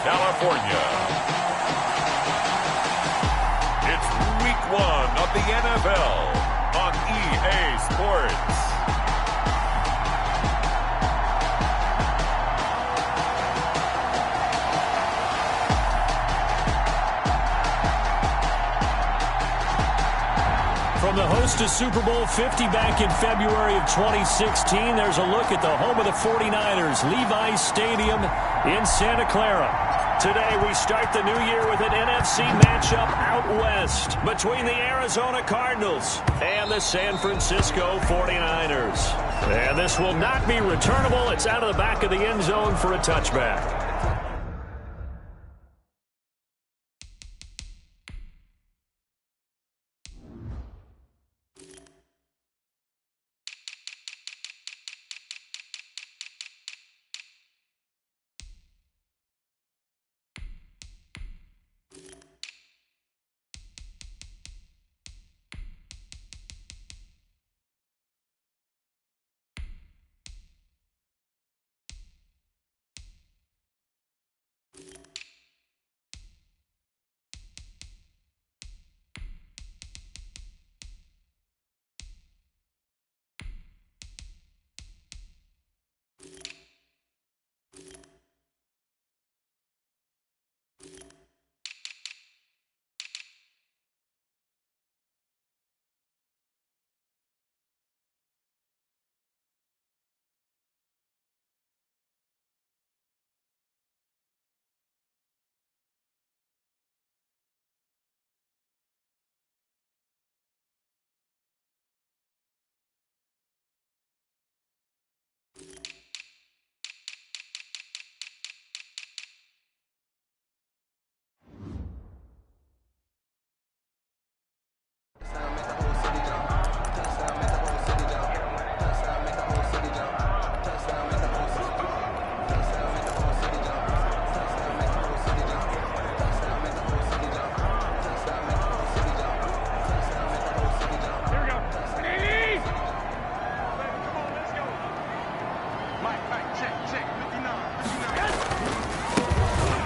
California. It's Week 1 of the NFL on EA Sports. From the host of Super Bowl 50 back in February of 2016, there's a look at the home of the 49ers, Levi's Stadium in Santa Clara. Today, we start the new year with an NFC matchup out west between the Arizona Cardinals and the San Francisco 49ers. And this will not be returnable. It's out of the back of the end zone for a touchback.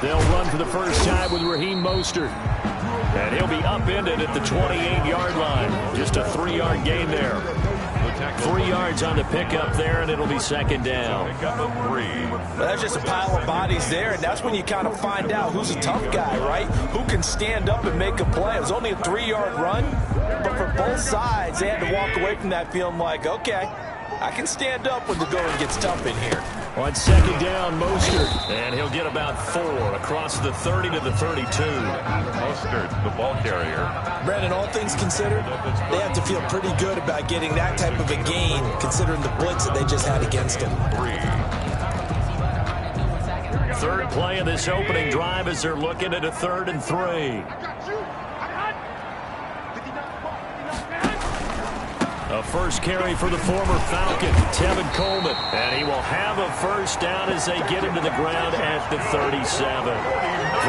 They'll run for the first time with Raheem Mostert. And he'll be upended at the 28-yard line. Just a 3-yard gain there. 3 yards on the pickup there, and it'll be second down. Well, that's just a pile of bodies there, and that's when you kind of find out who's a tough guy, right? Who can stand up and make a play. It was only a 3-yard run, but for both sides, they had to walk away from that feeling like, okay, I can stand up when the going gets tough in here. On second down, Mostert, and he'll get about 4 across the 30 to the 32. Mostert, the ball carrier. Brandon, all things considered, they have to feel pretty good about getting that type of a gain, considering the blitz that they just had against them. Third play of this opening drive as they're looking at a 3rd and 3. A first carry for the former Falcon, Tevin Coleman. And he will have a first down as they get him to the ground at the 37.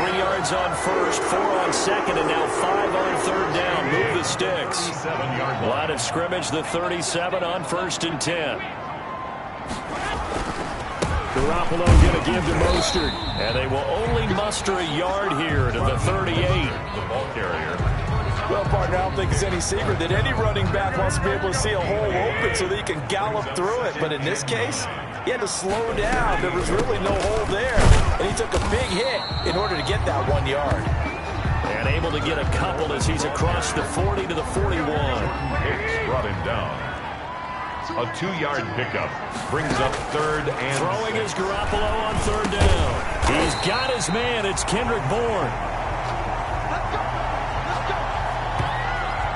3 yards on first, 4 on second, and now 5 on third down. Move the sticks. Line of scrimmage, the 37 on 1st and 10. Garoppolo going to give to Mostert. And they will only muster a yard here to the 38. The ball carrier. Well, partner, I don't think it's any secret that any running back wants to be able to see a hole open so that he can gallop through it. But in this case, he had to slow down. There was really no hole there. And he took a big hit in order to get that 1 yard. And able to get a couple as he's across the 40 to the 41. Hicks brought him down. A 2-yard pickup brings up 3rd and throwing is Garoppolo on 3rd down. He's got his man. It's Kendrick Bourne.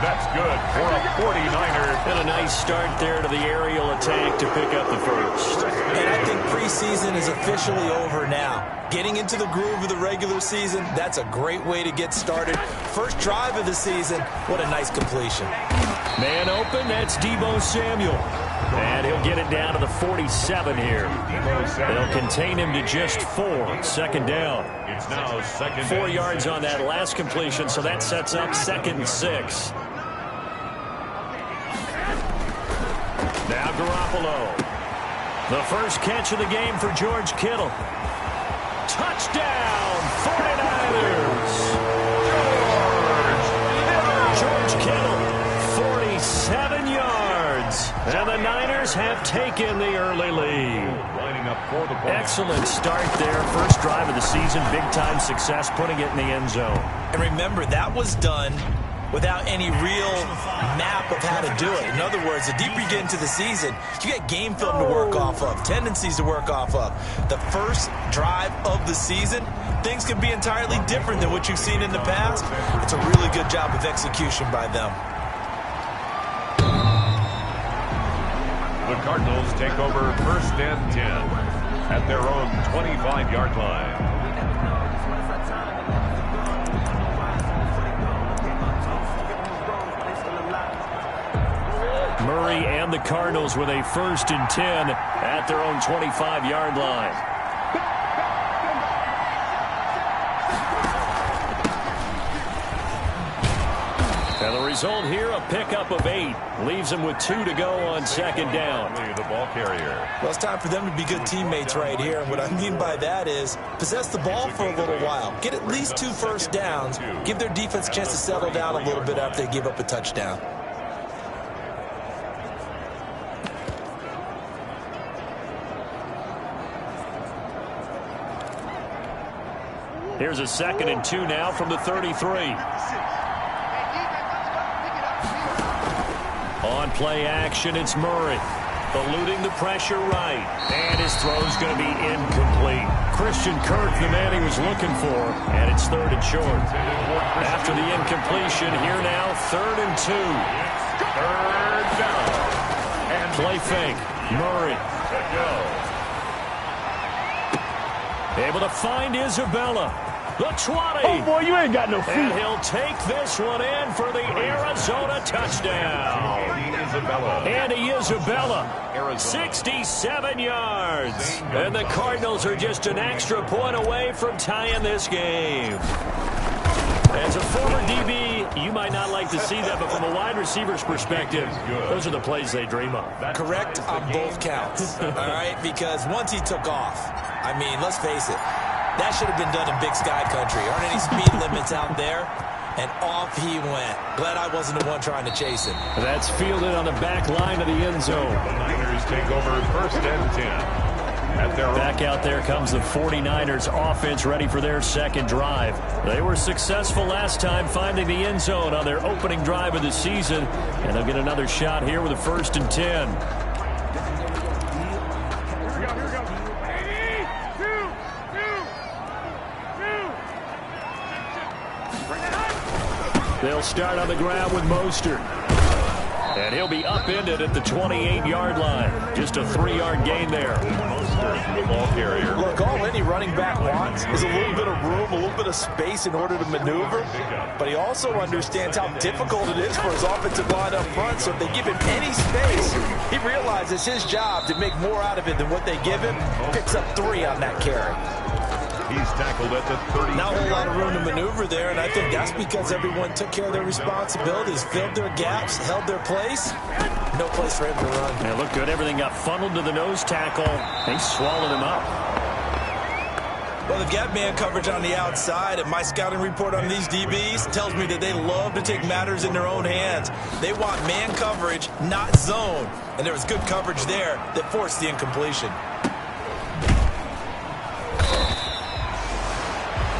That's good for a 49er. And a nice start there to the aerial attack to pick up the first. And I think preseason is officially over now. Getting into the groove of the regular season, that's a great way to get started. First drive of the season, what a nice completion. Man open, that's Deebo Samuel. And he'll get it down to the 47 here. They'll contain him to just 4. 2nd down. It's now 2nd. 4 yards on that last completion, so that sets up 2nd and 6. Now Garoppolo. The first catch of the game for George Kittle. Touchdown, 49ers. George Kittle, 47 yards. And the Niners have taken the early lead. Lining up for the ball. Excellent start there. First drive of the season. Big-time success, putting it in the end zone. And remember, that was done without any real map of how to do it. In other words, the deeper you get into the season, you got game film to work off of, tendencies to work off of. The first drive of the season, things can be entirely different than what you've seen in the past. It's a really good job of execution by them. The Cardinals take over 1st and 10 at their own 25-yard line. Murray and the Cardinals with a 1st and 10 at their own 25-yard line. And the result here, a pickup of 8. Leaves them with 2 to go on 2nd down. The ball carrier. Well, it's time for them to be good teammates right here. And what I mean by that is possess the ball for a little while. Get at least 2 first downs. Give their defense a chance to settle down a little bit after they give up a touchdown. Here's a 2nd and 2 now from the 33. On play action, it's Murray. Eluding the pressure right. And his throw's going to be incomplete. Christian Kirk, the man he was looking for. And it's 3rd and short. After the incompletion, here now, 3rd and 2. 3rd down. And play fake. Murray. Able to find Isabella. The 20. Oh, boy, you ain't got no feet. And he'll take this one in for the Arizona touchdown. Andy Isabella, 67 yards. And the Cardinals are just an extra point away from tying this game. As a former DB, you might not like to see that, but from a wide receiver's perspective, those are the plays they dream of. Correct on both counts, all right? Because once he took off, I mean, let's face it, that should have been done in Big Sky Country. Aren't any speed limits out there? And off he went. Glad I wasn't the one trying to chase him. That's fielded on the back line of the end zone. The Niners take over 1st and 10. Back out there comes the 49ers offense ready for their 2nd drive. They were successful last time finding the end zone on their opening drive of the season. And they'll get another shot here with a 1st and 10. They'll start on the ground with Mostert. And he'll be upended at the 28-yard line. Just a 3-yard gain there. Mostert, the ball carrier. Look, all any running back wants is a little bit of room, a little bit of space in order to maneuver. But he also understands how difficult it is for his offensive line up front. So if they give him any space, he realizes his job to make more out of it than what they give him. Picks up 3 on that carry. He's tackled at the 30. Not a whole lot of room to maneuver there, and I think that's because everyone took care of their responsibilities, filled their gaps, held their place. No place for him to run. It looked good. Everything got funneled to the nose tackle. They swallowed him up. Well, they've got man coverage on the outside, and my scouting report on these DBs tells me that they love to take matters in their own hands. They want man coverage, not zone. And there was good coverage there that forced the incompletion.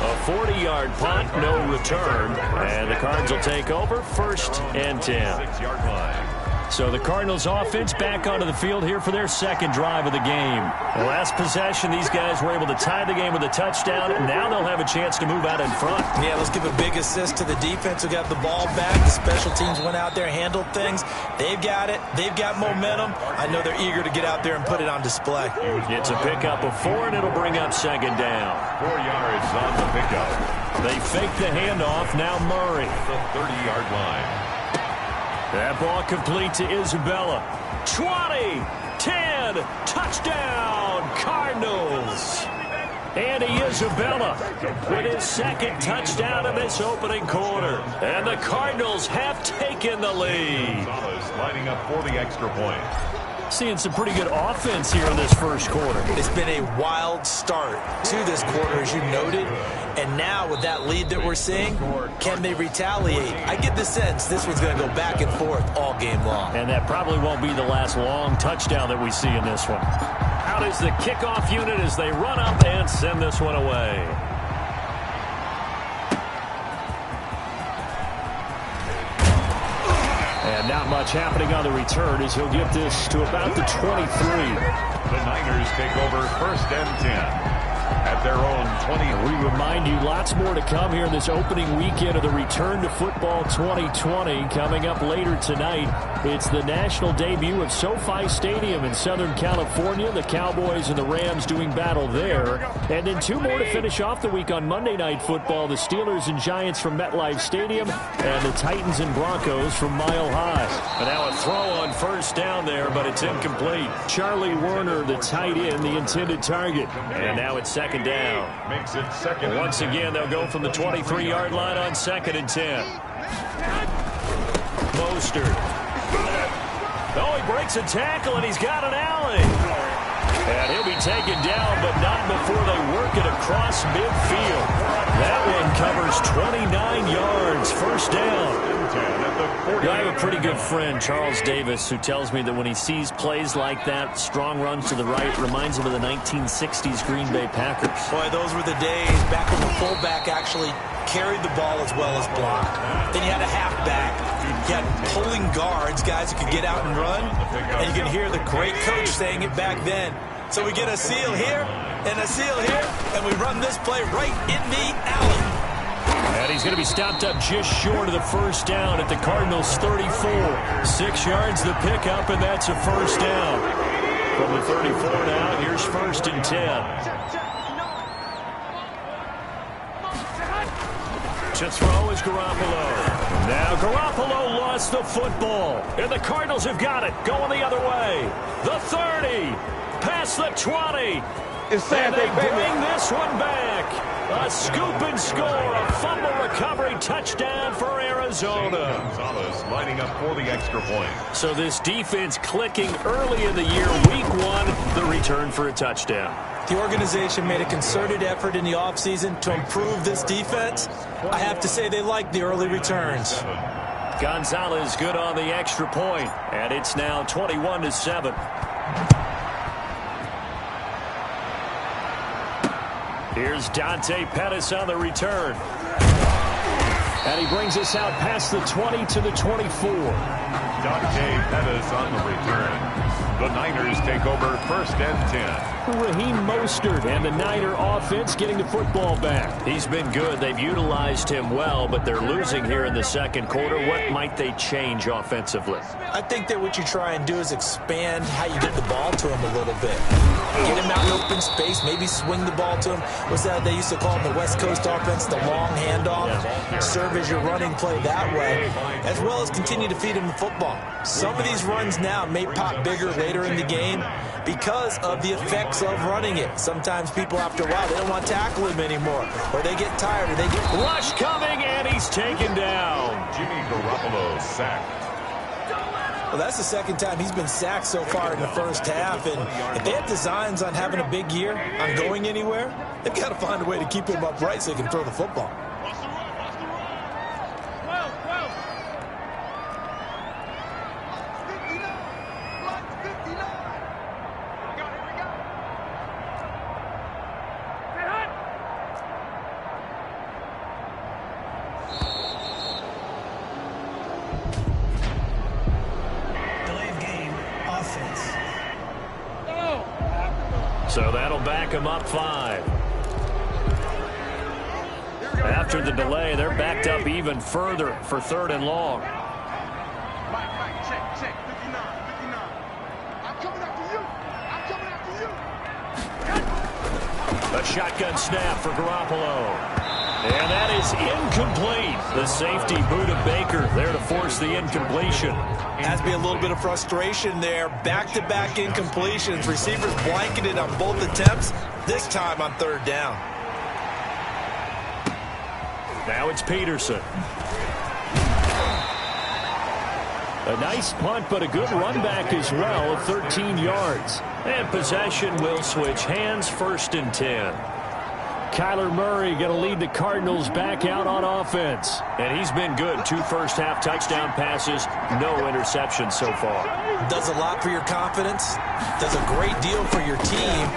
A 40-yard punt, no return. And the Cards will take over 1st and 10. 6-yard line. So the Cardinals offense back onto the field here for their 2nd drive of the game. Last possession, these guys were able to tie the game with a touchdown. Now they'll have a chance to move out in front. Yeah, let's give a big assist to the defense who got the ball back. The special teams went out there, handled things. They've got it. They've got momentum. I know they're eager to get out there and put it on display. It's a pickup of 4, and it'll bring up 2nd down. 4 yards on the pickup. They fake the handoff. Now Murray. The 30-yard line. That ball complete to Isabella. 20, 10, touchdown, Cardinals. Andy Isabella with his 2nd touchdown in this opening quarter. And the Cardinals have taken the lead. Gonzalez lining up for the extra point. Seeing some pretty good offense here in this first quarter. It's been a wild start to this quarter, as you noted. And now with that lead that we're seeing, can they retaliate? I get the sense this one's going to go back and forth all game long. And that probably won't be the last long touchdown that we see in this one. Out is the kickoff unit as they run up and send this one away. And not much happening on the return as he'll get this to about the 23. The Niners take over 1st and 10. At their own 20. We remind you, lots more to come here in this opening weekend of the Return to Football 2020. Coming up later tonight, it's the national debut of SoFi Stadium in Southern California. The Cowboys and the Rams doing battle there. And then 2 more to finish off the week on Monday Night Football. The Steelers and Giants from MetLife Stadium and the Titans and Broncos from Mile High. And now a throw on 1st down there, but it's incomplete. Charlie Werner, the tight end, the intended target. And now it's 2nd down. Makes it 2nd. Once again, they'll go from the 23-yard line on 2nd and 10. Mostert. Oh, he breaks a tackle, and he's got an alley. And he'll be taken down, but not before they work it across midfield. That one covers 29 yards. 1st down. I have a pretty good friend, Charles Davis, who tells me that when he sees plays like that, strong runs to the right, reminds him of the 1960s Green Bay Packers. Boy, those were the days back when the fullback actually carried the ball as well as blocked. Then you had a halfback. You had pulling guards, guys who could get out and run. And you can hear the great coach saying it back then. So we get a seal here and a seal here, and we run this play right in the alley. And he's going to be stopped up just short of the 1st down at the Cardinals' 34. 6 yards the pickup, and that's a 1st down. From the 34 now, here's 1st and 10. To throw is Garoppolo. Now Garoppolo lost the football. And the Cardinals have got it. Going the other way. The 30. Past the 20. And they bring this one back. A scoop and score, a fumble recovery touchdown for Arizona. Gonzalez lining up for the extra point. So this defense clicking early in the year, week 1, the return for a touchdown. The organization made a concerted effort in the offseason to improve this defense. I have to say they like the early returns. Gonzalez good on the extra point, and it's now 21-7. Here's Dante Pettis on the return. And he brings us out past the 20 to the 24. Dante Pettis on the return. The Niners take over 1st and 10. Raheem Mostert and the Niner offense getting the football back. He's been good. They've utilized him well, but they're losing here in the 2nd quarter. What might they change offensively? I think that what you try and do is expand how you get the ball to him a little bit. Get him out in open space, maybe swing the ball to him. What's that they used to call in the West Coast offense, the long handoff? Yeah. Serve as your running play that way, as well as continue to feed him the football. Some of these runs now may pop bigger later in the game because of the effects of running it. Sometimes people, after a while, they don't want to tackle him anymore, or they get tired, or they get... Rush coming, and he's taken down. Jimmy Garoppolo sacked. Well, that's the 2nd time he's been sacked so far in the 1st half, and if they have designs on having a big year, on going anywhere, they've got to find a way to keep him upright so he can throw the football. So that'll back them up 5. After the delay, they're backed up even further for 3rd and long. A shotgun snap for Garoppolo. And that is incomplete. The safety, Buda Baker, there to force the incompletion. Has to be a little bit of frustration there. Back-to-back incompletions. Receivers blanketed on both attempts, this time on 3rd down. Now it's Peterson. A nice punt, but a good run back as well of 13 yards. And possession will switch hands, 1st and 10. Kyler Murray going to lead the Cardinals back out on offense. And he's been good. 2 first-half touchdown passes, no interceptions so far. Does a lot for your confidence. Does a great deal for your team.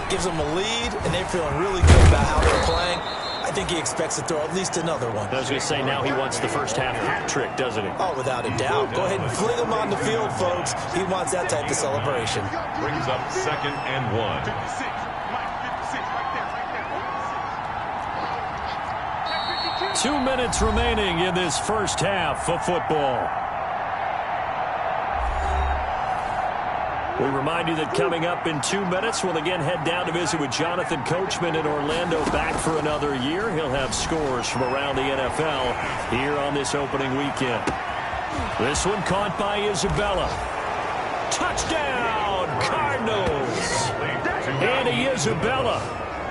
Gives them a lead, and they're feeling really good about how they're playing. I think he expects to throw at least another one. I was going to say, now he wants the first-half hat trick, doesn't he? Oh, without a doubt. Go ahead and fling him on the field, folks. He wants that type of celebration. Brings up 2nd and 1. 2 minutes remaining in this first half of football. We remind you that coming up in 2 minutes, we'll again head down to visit with Jonathan Coachman in Orlando, back for another year. He'll have scores from around the NFL here on this opening weekend. This one caught by Isabella. Touchdown, Cardinals! Andy Isabella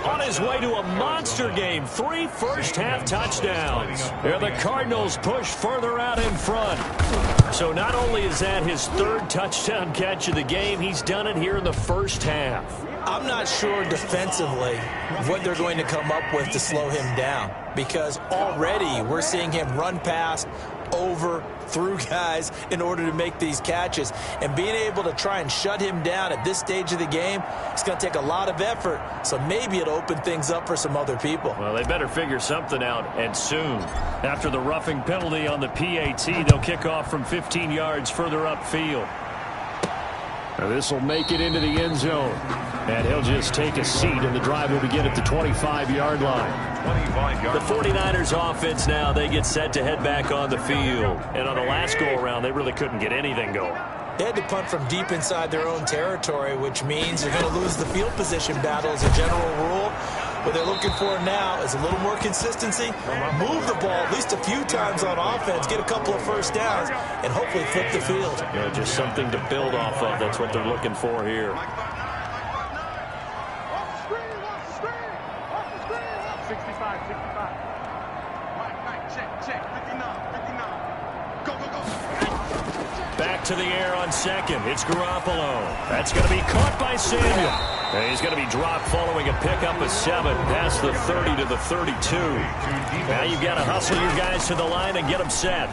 on his way to a monster game. 3 first-half touchdowns. The Cardinals push further out in front. So not only is that his 3rd touchdown catch of the game, he's done it here in the first half. I'm not sure defensively what they're going to come up with to slow him down, because already we're seeing him run past, over, through guys in order to make these catches. And being able to try and shut him down at this stage of the game, it's going to take a lot of effort. So maybe it'll open things up for some other people. Well, they better figure something out, and soon. After the roughing penalty on the PAT, they'll kick off from 15 yards further upfield. This will make it into the end zone. And he'll just take a seat, and the drive will begin at the 25-yard line. 25-yard. The 49ers offense now, they get set to head back on the field. And on the last go-around, they really couldn't get anything going. They had to punt from deep inside their own territory, which means you're going to lose the field position battle as a general rule. What they're looking for now is a little more consistency, move the ball at least a few times on offense, get a couple of first downs, and hopefully flip the field. Just something to build off of. That's what they're looking for here. Back to the air on 2nd. It's Garoppolo. That's going to be caught by Samuel. And he's going to be dropped following a pickup of 7 past the 30 to the 32. Now you've got to hustle your guys to the line and get them set.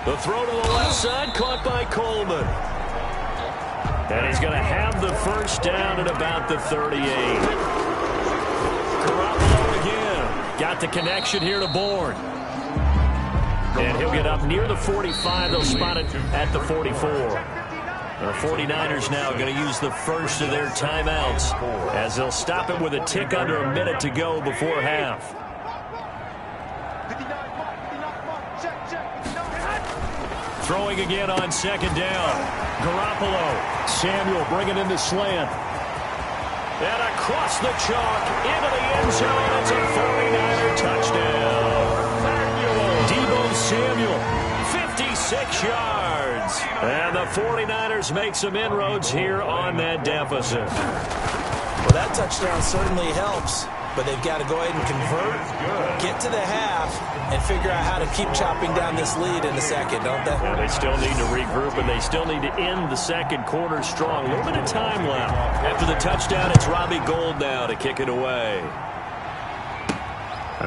The throw to the left side, caught by Coleman. And he's going to have the first down at about the 38. Garoppolo again. Got the connection here to Bourne. And he'll get up near the 45. They'll spot it at the 44. The 49ers now going to use the first of their timeouts as they'll stop it with a tick under a minute to go before half. Throwing again on 2nd down. Garoppolo. Samuel bringing in the slant. And across the chalk into the end zone. It's a 49er touchdown. Samuel, 56 yards. And the 49ers make some inroads here on that deficit. Well, that touchdown certainly helps, but they've got to go ahead and convert, get to the half, and figure out how to keep chopping down this lead in the second, don't they? Yeah, they still need to regroup, and they still need to end the second quarter strong. A little bit of time left. After the touchdown, it's Robbie Gould now to kick it away.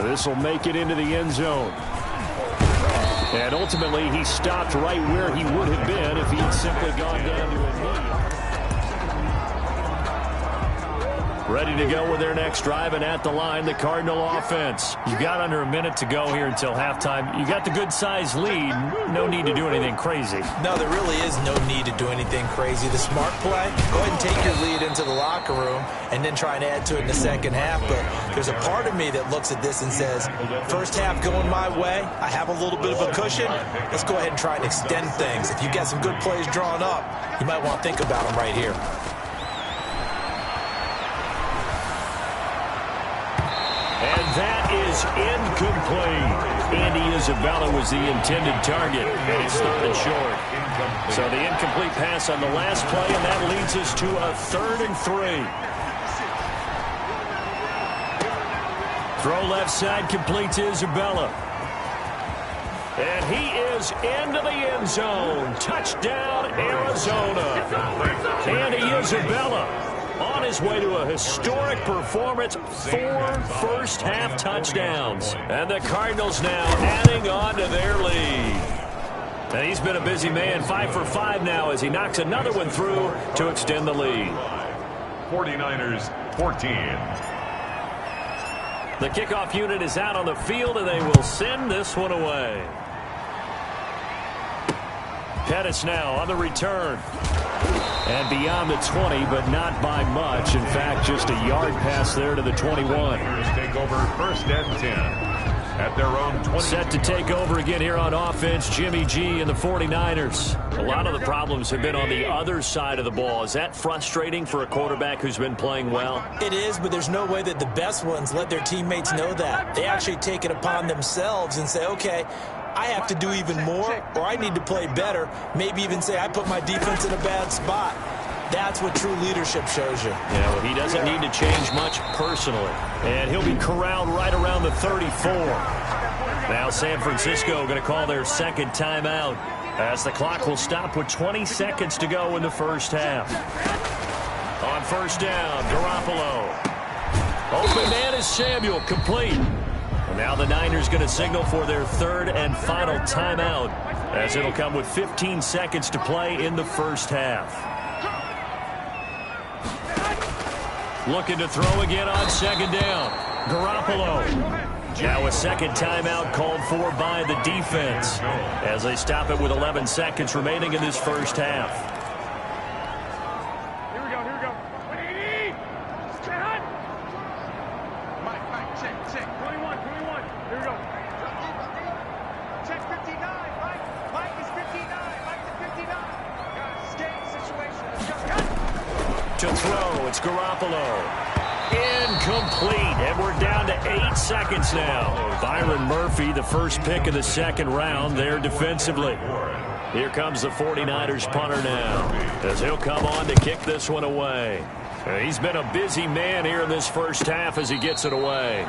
This will make it into the end zone. And ultimately, he stopped right where he would have been if he had simply gone down to a knee. Ready to go with their next drive, and at the line, the Cardinal offense. You've got under a minute to go here until halftime. You got the good-sized lead. No need to do anything crazy. No, there really is no need to do anything crazy. The smart play, go ahead and take your lead into the locker room and then try and add to it in the second half. But there's a part of me that looks at this and says, first half going my way, I have a little bit of a cushion. Let's go ahead and try and extend things. If you've got some good plays drawn up, you might want to think about them right here. And that is incomplete. Andy Isabella was the intended target, and it's 3rd and short. So the incomplete pass on the last play, and that leads us to a 3rd and 3. Throw left side complete to Isabella. And he is into the end zone. Touchdown, Arizona. Andy Isabella on his way to a historic performance. 4 first-half touchdowns. And the Cardinals now adding on to their lead. And he's been a busy man, 5 for 5 now as he knocks another one through to extend the lead. 49ers 14. The kickoff unit is out on the field, and they will send this one away. Pettis now on the return. And beyond the 20, but not by much. In fact, just a yard pass there to the 21. Take over 1st and 10. At their own 20. Set to take over again here on offense, Jimmy G and the 49ers. A lot of the problems have been on the other side of the ball. Is that frustrating for a quarterback who's been playing well? It is, but there's no way that the best ones let their teammates know that. They actually take it upon themselves and say, okay, I have to do even more, or I need to play better. Maybe even say I put my defense in a bad spot. That's what true leadership shows you. Yeah, well, he doesn't need to change much personally. And he'll be corralled right around the 34. Now San Francisco going to call their second timeout as the clock will stop with 20 seconds to go in the first half. On first down, Garoppolo. Open man is Samuel, complete. And now the Niners going to signal for their third and final timeout as it'll come with 15 seconds to play in the first half. Looking to throw again on second down. Garoppolo. Now a second timeout called for by the defense as they stop it with 11 seconds remaining in this first half. Here we go, here we go. Mike, check. 21. Here we go. Check 59. Mike is 59. Mike's at 59. Got a skate situation. Let's go. To throw, it's Garoppolo. Incomplete, and we're down to 8 seconds now. Byron Murphy, the first pick of the second round there defensively. Here comes the 49ers punter now as he'll come on to kick this one away. He's been a busy man here in this first half as he gets it away.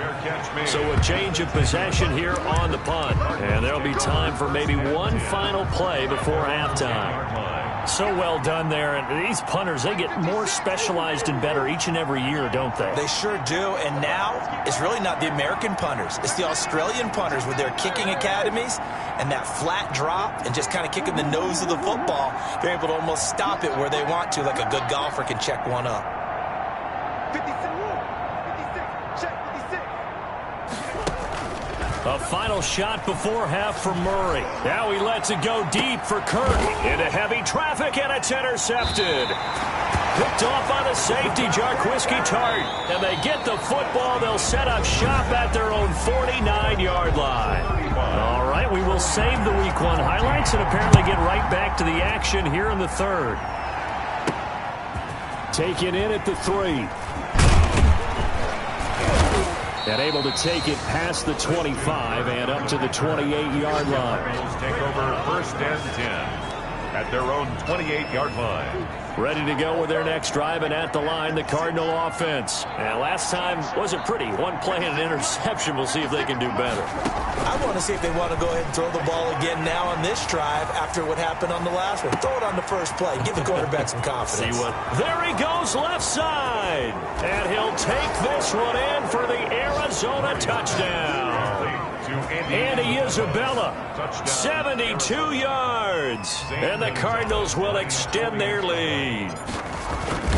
So a change of possession here on the punt. And there'll be time for maybe one final play before halftime. So well done there. And these punters, they get more specialized and better each and every year, don't they? They sure do. And now it's really not the American punters. It's the Australian punters with their kicking academies and that flat drop and just kind of kicking the nose of the football. They're able to almost stop it where they want to, like a good golfer can check one up. 56, check 56. A final shot before half for Murray. Now he lets it go deep for Kirk. Into heavy traffic, and it's intercepted. Picked off by the safety, Jarquiski Tart. And they get the football. They'll set up shop at their own 49-yard line. All right, we will save the Week 1 highlights and apparently get right back to the action here in the third. Taken in at the 3. And able to take it past the 25 and up to the 28-yard line. Take over 1st and 10 at their own 28-yard line. Ready to go with their next drive, and at the line, the Cardinal offense. And last time wasn't pretty. One play and an interception. We'll see if they can do better. I want to see if they want to go ahead and throw the ball again now on this drive after what happened on the last one. Throw it on the first play. Give the quarterback some confidence. See what? There he goes, left side. And he'll take this one in for the Arizona touchdown. Andy Isabella, 72 yards. And the Cardinals will extend their lead.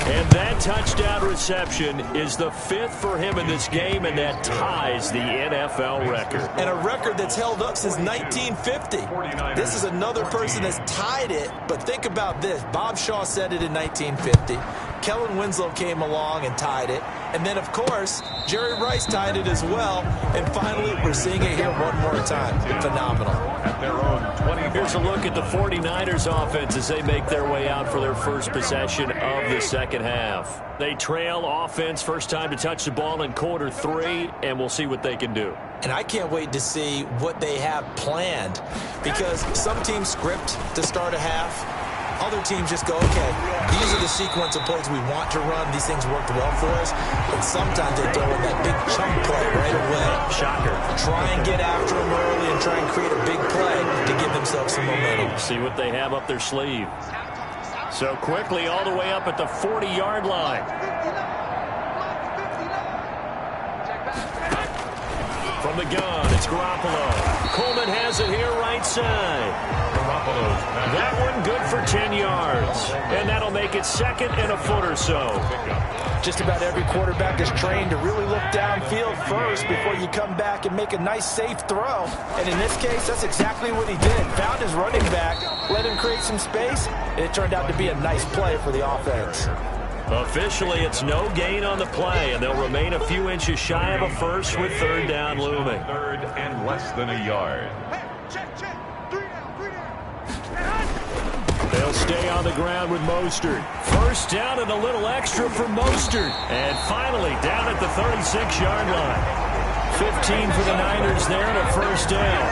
And that touchdown reception is the 5th for him in this game, and that ties the NFL record. And a record that's held up since 1950. This is another person that's tied it, but think about this. Bob Shaw said it in 1950. Kellen Winslow came along and tied it. And then, of course, Jerry Rice tied it as well. And finally, we're seeing it here one more time. Phenomenal. At their own 20. Here's a look at the 49ers offense as they make their way out for their first possession of the second half. They trail offense first time to touch the ball in quarter 3, and we'll see what they can do. And I can't wait to see what they have planned, because some teams script to start a half. other teams just go, okay, these are the sequence of plays we want to run. These things worked well for us. But sometimes they throw in that big chunk play right away. Shocker. Try and get after them early and try and create a big play to give themselves some momentum. See what they have up their sleeve. So quickly all the way up at the 40-yard line. From the gun, it's Garoppolo. Coleman has it here right side. That one good for 10 yards. And that'll make it second and a foot or so. Just about every quarterback is trained to really look downfield first before you come back and make a nice, safe throw. And in this case, that's exactly what he did. Found his running back, let him create some space, and it turned out to be a nice play for the offense. Officially, it's no gain on the play, and they'll remain a few inches shy of a first with third down looming. Third and less than a yard. They'll stay on the ground with Mostert. First down and a little extra for Mostert. And finally, down at the 36-yard line. 15 for the Niners there and a first down.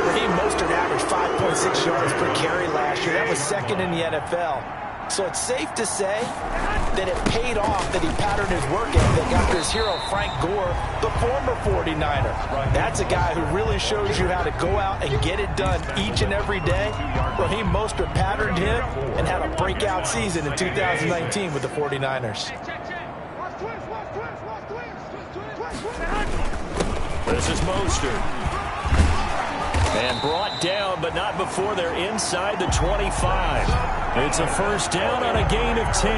Raheem Mostert averaged 5.6 yards per carry last year. That was second in the NFL. So it's safe to say that it paid off that he patterned his work ethic after his hero Frank Gore, the former 49er. That's a guy who really shows you how to go out and get it done each and every day. Raheem Mostert patterned him and had a breakout season in 2019 with the 49ers. This is Mostert. And brought down, but not before they're inside the 25. It's a first down on a gain of 10.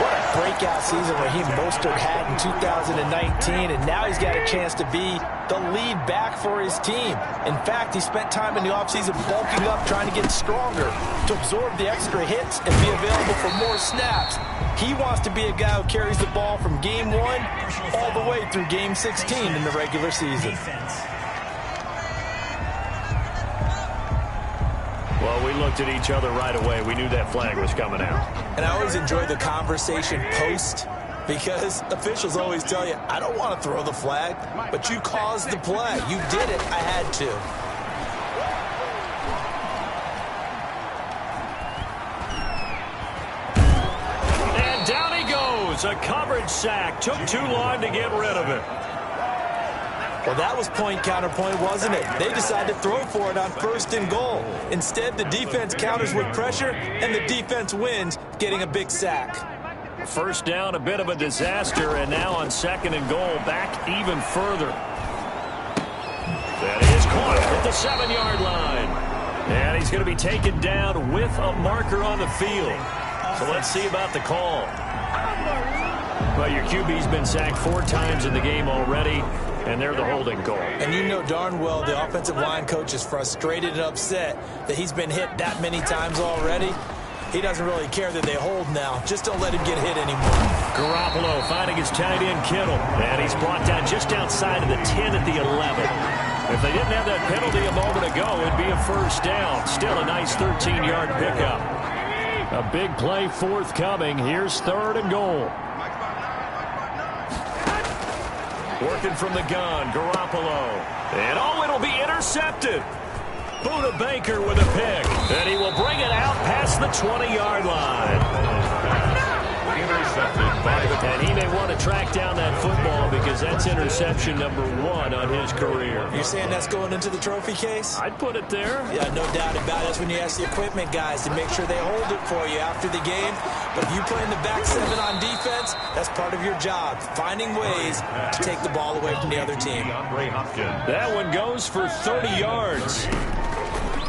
What a breakout season Raheem Mostert had in 2019, and now he's got a chance to be the lead back for his team. In fact, he spent time in the offseason bulking up, trying to get stronger, to absorb the extra hits and be available for more snaps. He wants to be a guy who carries the ball from game 1 all the way through game 16 in the regular season. Well, we looked at each other right away. We knew that flag was coming out. And I always enjoy the conversation post, because officials always tell you, I don't want to throw the flag, but you caused the play. You did it. I had to. And down he goes. A coverage sack. Took too long to get rid of it. Well, that was point counterpoint, wasn't it? They decided to throw for it on first and goal. Instead, the defense counters with pressure, and the defense wins, getting a big sack. First down, a bit of a disaster, and now on second and goal, back even further. That is caught at the 7-yard line. And he's going to be taken down with a marker on the field. So let's see about the call. Well, your QB's been sacked 4 times in the game already, and they're the holding call. And you know darn well the offensive line coach is frustrated and upset that he's been hit that many times already. He doesn't really care that they hold now. Just don't let him get hit anymore. Garoppolo finding his tight end Kittle. And he's brought down just outside of the 10 at the 11. If they didn't have that penalty a moment ago, it'd be a first down. Still a nice 13-yard pickup. A big play forthcoming. Here's third and goal. Working from the gun, Garoppolo. And it'll be intercepted. Buda Baker with a pick. And he will bring it out past the 20-yard line. Intercepted by the... And he may want to track down that football because that's interception number 1 on his career. You're saying that's going into the trophy case? I'd put it there. Yeah, no doubt about it. That's when you ask the equipment guys to make sure they hold it for you after the game. But if you play in the back 7 on defense, that's part of your job, finding ways to take the ball away from the other team. That one goes for 30 yards.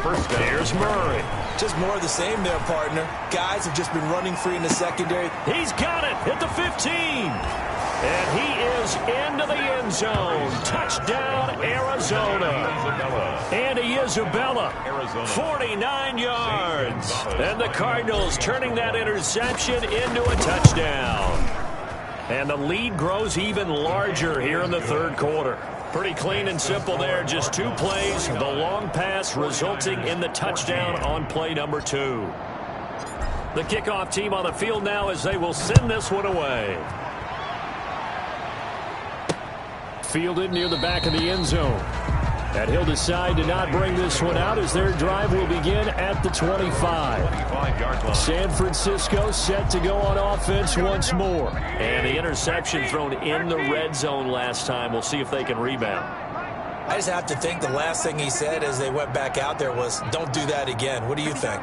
First down. Here's Murray. Just more of the same there, partner. Guys have just been running free in the secondary. He's got it at the 15. And he is into the end zone. Touchdown, Arizona. Andy Isabella, 49 yards. And the Cardinals turning that interception into a touchdown. And the lead grows even larger here in the third quarter. Pretty clean and simple there. Just 2 plays. The long pass resulting in the touchdown on play number 2. The kickoff team on the field now as they will send this one away. Fielded near the back of the end zone. And he'll decide to not bring this one out as their drive will begin at the 25. 25-yard line. San Francisco set to go on offense once more. And the interception thrown in the red zone last time. We'll see if they can rebound. I just have to think the last thing he said as they went back out there was, don't do that again. What do you think?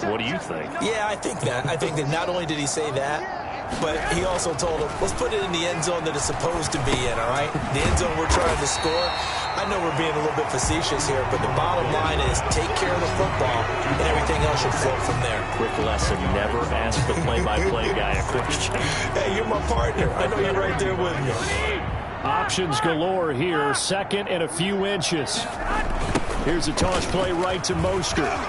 What do you think? Yeah, I think that. I think that not only did he say that, but he also told him, let's put it in the end zone that it's supposed to be in, all right? The end zone we're trying to score. I know we're being a little bit facetious here, but the bottom line is take care of the football, and everything else should flow from there. Quick lesson, never ask the play-by-play guy a question. Hey, you're my partner. I know you're right there with me. Options galore here, second and a few inches. Here's a toss play right to Mostert.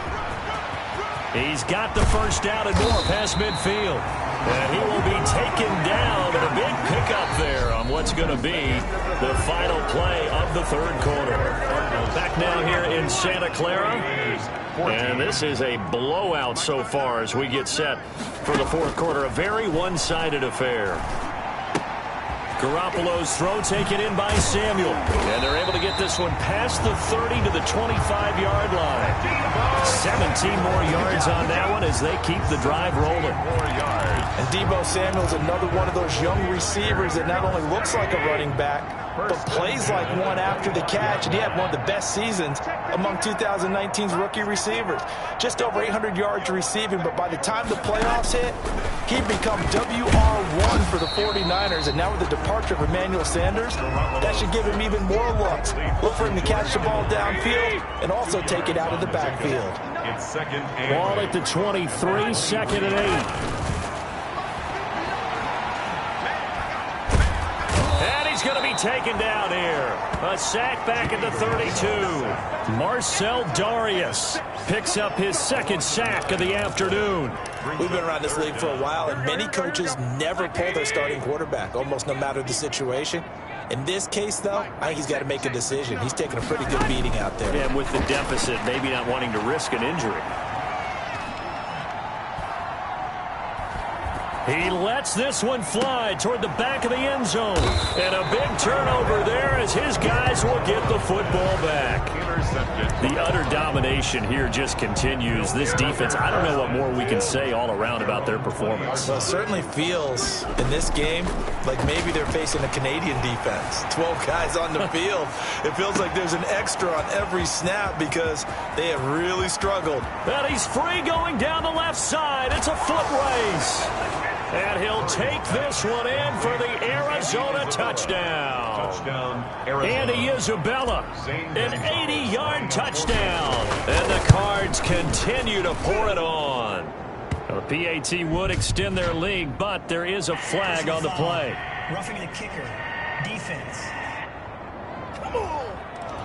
He's got the first down and more past midfield. And he will be taken down, and a big pickup there on what's going to be the final play of the third quarter. Back now here in Santa Clara. And this is a blowout so far as we get set for the fourth quarter. A very one-sided affair. Garoppolo's throw taken in by Samuel. And they're able to get this one past the 30 to the 25-yard line. 17 more yards on that one as they keep the drive rolling. And Deebo Samuel's another one of those young receivers that not only looks like a running back, but plays like one after the catch. And he had one of the best seasons among 2019's rookie receivers. Just over 800 yards receiving, but by the time the playoffs hit, he'd become WR1 for the 49ers. And now with the departure of Emmanuel Sanders, that should give him even more looks. Look for him to catch the ball downfield and also take it out of the backfield. It's second and Ball at the 23, second and 8. Going to be taken down here. A sack back at the 32. Marcel Darius picks up his second sack of the afternoon. We've been around this league for a while, and many coaches never pull their starting quarterback, almost no matter the situation. In this case, though, I think he's got to make a decision. He's taking a pretty good beating out there. And with the deficit, maybe not wanting to risk an injury. He lets this one fly toward the back of the end zone. And a big turnover there as his guys will get the football back. The utter domination here just continues. This defense, I don't know what more we can say all around about their performance. Well, it certainly feels in this game like maybe they're facing a Canadian defense. 12 guys on the field. It feels like there's an extra on every snap because they have really struggled. And he's free going down the left side. It's a foot race. And he'll take this one in for the Arizona touchdown. Arizona. Andy Isabella, an 80-yard touchdown. And the Cards continue to pour it on. The PAT would extend their lead, but there is a flag on the play. Roughing the kicker. Defense.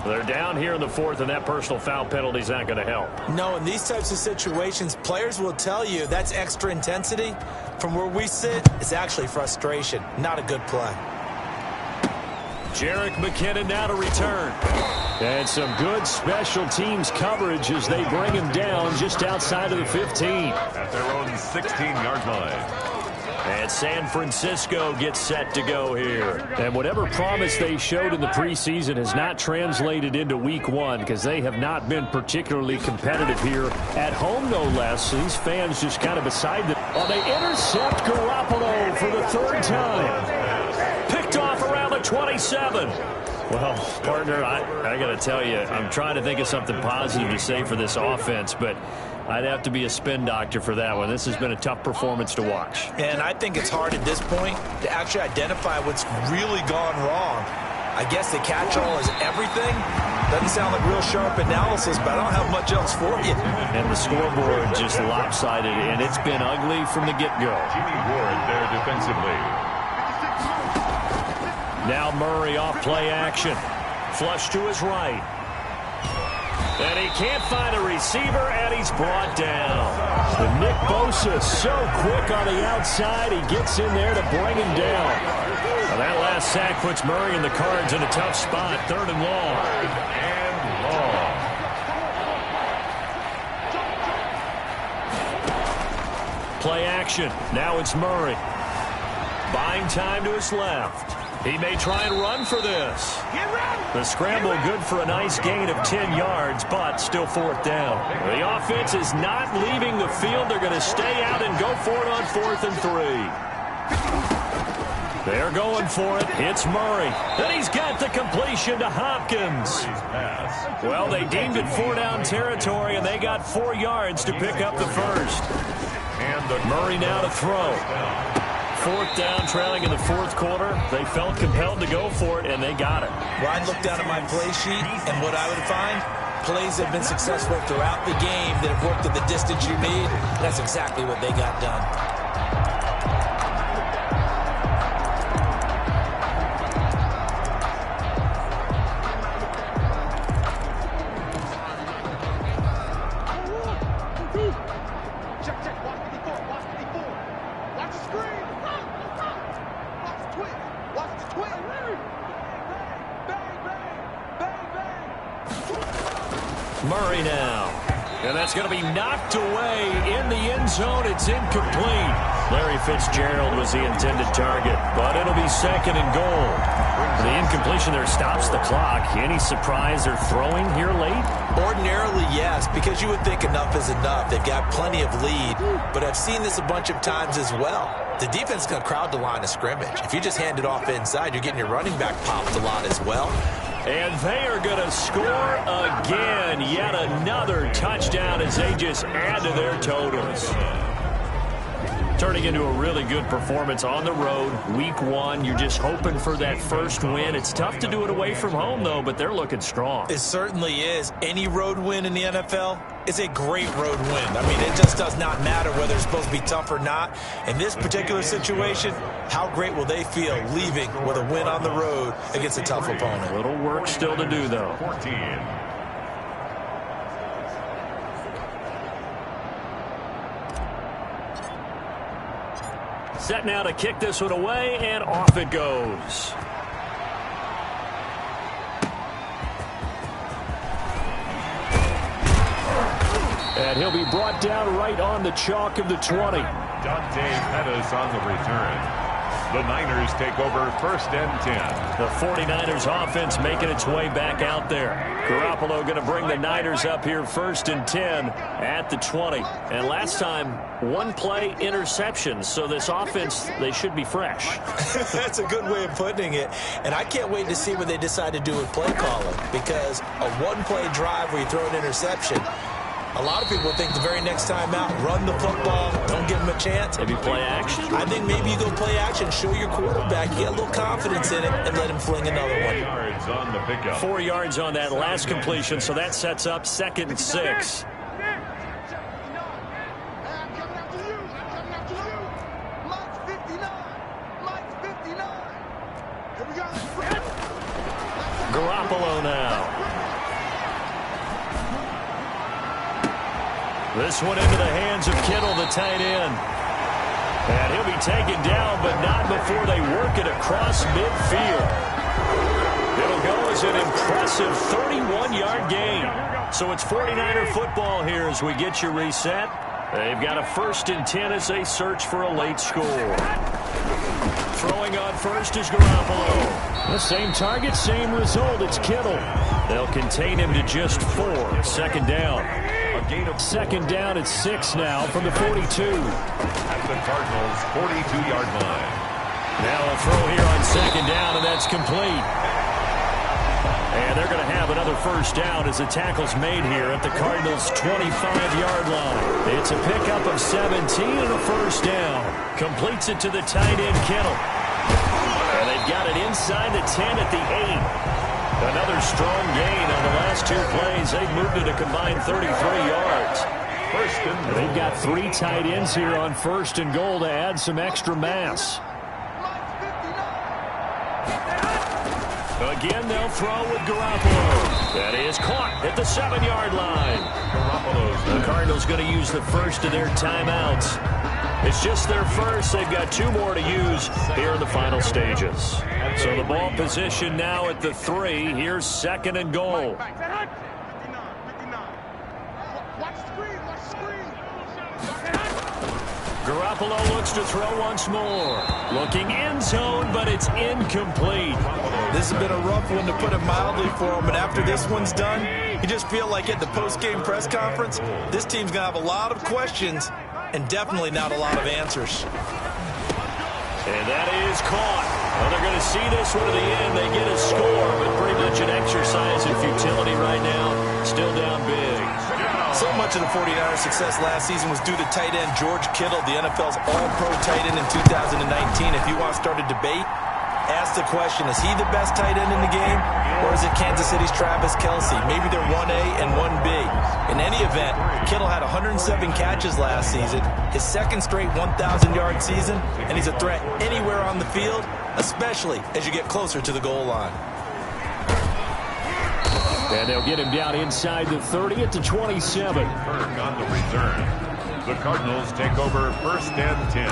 They're down here in the fourth, and that personal foul penalty is not going to help. No, in these types of situations, players will tell you that's extra intensity. From where we sit, it's actually frustration. Not a good play. Jerick McKinnon now to return. And some good special teams coverage as they bring him down just outside of the 15. At their own 16-yard line. And San Francisco gets set to go here. And whatever promise they showed in the preseason has not translated into week one because they have not been particularly competitive here at home, no less. These fans just kind of beside them. Oh, they intercept Garoppolo for the third time. Picked off around the 27. Well, partner, I got to tell you, I'm trying to think of something positive to say for this offense, but I'd have to be a spin doctor for that one. This has been a tough performance to watch. And I think it's hard at this point to actually identify what's really gone wrong. I guess the catch-all is everything. Doesn't sound like real sharp analysis, but I don't have much else for you. And the scoreboard just lopsided, and it's been ugly from the get-go. Jimmy Ward there defensively. Now Murray off play action. Flush to his right. And he can't find a receiver, and he's brought down. But Nick Bosa so quick on the outside, he gets in there to bring him down. Well, that last sack puts Murray and the Cards in a tough spot, third and long. Play action. Now it's Murray. Buying time to his left. He may try and run for this. The scramble good for a nice gain of 10 yards, but still fourth down. The offense is not leaving the field. They're going to stay out and go for it on 4th and 3. They're going for it. It's Murray. And he's got the completion to Hopkins. Well, they deemed it 4-down territory, and they got 4 yards to pick up the first. Murray now to throw. 4th down, trailing in the 4th quarter. They felt compelled to go for it, and they got it. Well, I'd look down at my play sheet, and what I would find, plays have been successful throughout the game that have worked at the distance you need. That's exactly what they got done. Murray now. And that's going to be knocked away in the end zone. It's incomplete. Larry Fitzgerald was the intended target, but it'll be 2nd and goal. The incompletion there stops the clock. Any surprise they're throwing here late? Ordinarily, yes, because you would think enough is enough. They've got plenty of lead, but I've seen this a bunch of times as well. The defense is going to crowd the line of scrimmage. If you just hand it off inside, you're getting your running back popped a lot as well. And they are going to score again. Yet another touchdown as they just add to their totals. Turning into a really good performance on the road. Week 1, you're just hoping for that first win. It's tough to do it away from home, though, but they're looking strong. It certainly is. Any road win in the NFL is a great road win. I mean, it just does not matter whether it's supposed to be tough or not. In this particular situation, how great will they feel leaving with a win on the road against a tough opponent? A little work still to do, though. 14. Set now to kick this one away, and off it goes. And he'll be brought down right on the chalk of the 20. Dante Pettis on the return. The Niners take over 1st and 10. The 49ers offense making its way back out there. Garoppolo going to bring the Niners up here 1st and 10 at the 20. And last time, 1 play interception. So this offense, they should be fresh. That's a good way of putting it. And I can't wait to see what they decide to do with play calling. Because a 1-play drive where you throw an interception, a lot of people think the very next time out, run the football, don't give them a chance. Maybe play action? I think maybe you go play action, show your quarterback, you get a little confidence in it, and let him fling another one. 4 yards on the pickup. 4 yards on that last completion, so that sets up 2nd and 6. Garoppolo now. This one into the hands of Kittle, the tight end. And he'll be taken down, but not before they work it across midfield. It'll go as an impressive 31-yard gain. So it's 49er football here as we get you reset. They've got a 1st and 10 as they search for a late score. Throwing on first is Garoppolo. The same target, same result. It's Kittle. They'll contain him to just 4. 2nd down. Second down at 6 now from the 42. At the Cardinals' 42-yard line. Now a throw here on 2nd down, and that's complete. And they're going to have another 1st down as the tackle's made here at the Cardinals' 25-yard line. It's a pickup of 17 and a 1st down. Completes it to the tight end, Kittle. And they've got it inside the 10 at the 8. Another strong gain on the last 2 plays. They've moved it a combined 33 yards. They've got 3 tight ends here on 1st and goal to add some extra mass. Again, they'll throw with Garoppolo. That is caught at the 7-yard line. The Cardinals going to use the first of their timeouts. It's just their first. They've got 2 more to use here in the final stages. So the ball position now at the 3. Here's 2nd and goal. Garoppolo looks to throw once more. Looking end zone, but it's incomplete. This has been a rough one, to put it mildly, for him. And after this one's done, you just feel like at the post-game press conference, this team's going to have a lot of questions and definitely not a lot of answers. And that is caught. Well, they're going to see this one to the end. They get a score, but pretty much an exercise in futility right now. Still down big. So much of the 49ers' success last season was due to tight end George Kittle, the NFL's all-pro tight end in 2019. If you want to start a debate, ask the question, is he the best tight end in the game, or is it Kansas City's Travis Kelce? Maybe they're 1A and 1B. In any event, Kittle had 107 catches last season, his second straight 1,000-yard season, and he's a threat anywhere on the field, especially as you get closer to the goal line. And they'll get him down inside the 30 at the 27. On the return. The Cardinals take over 1st and 10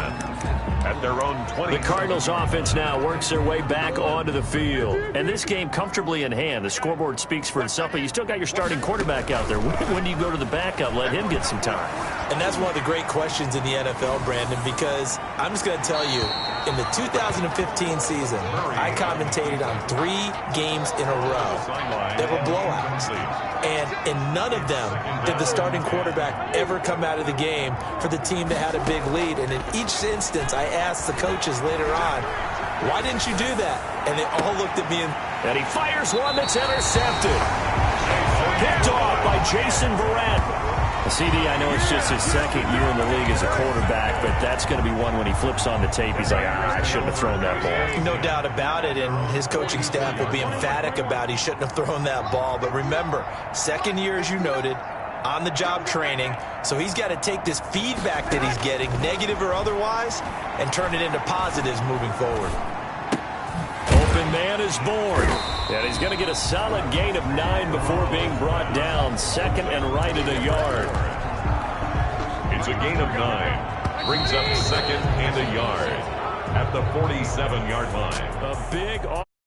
at their own 20. The Cardinals offense now works their way back onto the field. And this game comfortably in hand. The scoreboard speaks for itself, but you still got your starting quarterback out there. When do you go to the backup? Let him get some time. And that's one of the great questions in the NFL, Brandon, because I'm just going to tell you, in the 2015 season, I commentated on 3 games in a row that were blowouts. And in none of them did the starting quarterback ever come out of the game for the team that had a big lead. And in each instance, I asked the coaches later on, why didn't you do that? And they all looked at me and he fires one that's intercepted. Picked off by Jason Verrett. CD, I know it's just his second year in the league as a quarterback, but that's going to be one when he flips on the tape. He's like, I shouldn't have thrown that ball. No doubt about it, and his coaching staff will be emphatic about he shouldn't have thrown that ball. But remember, second year, as you noted, on-the-job training, so he's got to take this feedback that he's getting, negative or otherwise, and turn it into positives moving forward. Open man is born. And he's going to get a solid gain of 9 before being brought down. Second and right at a yard. It's a gain of 9. Brings up second and a yard at the 47-yard line. A big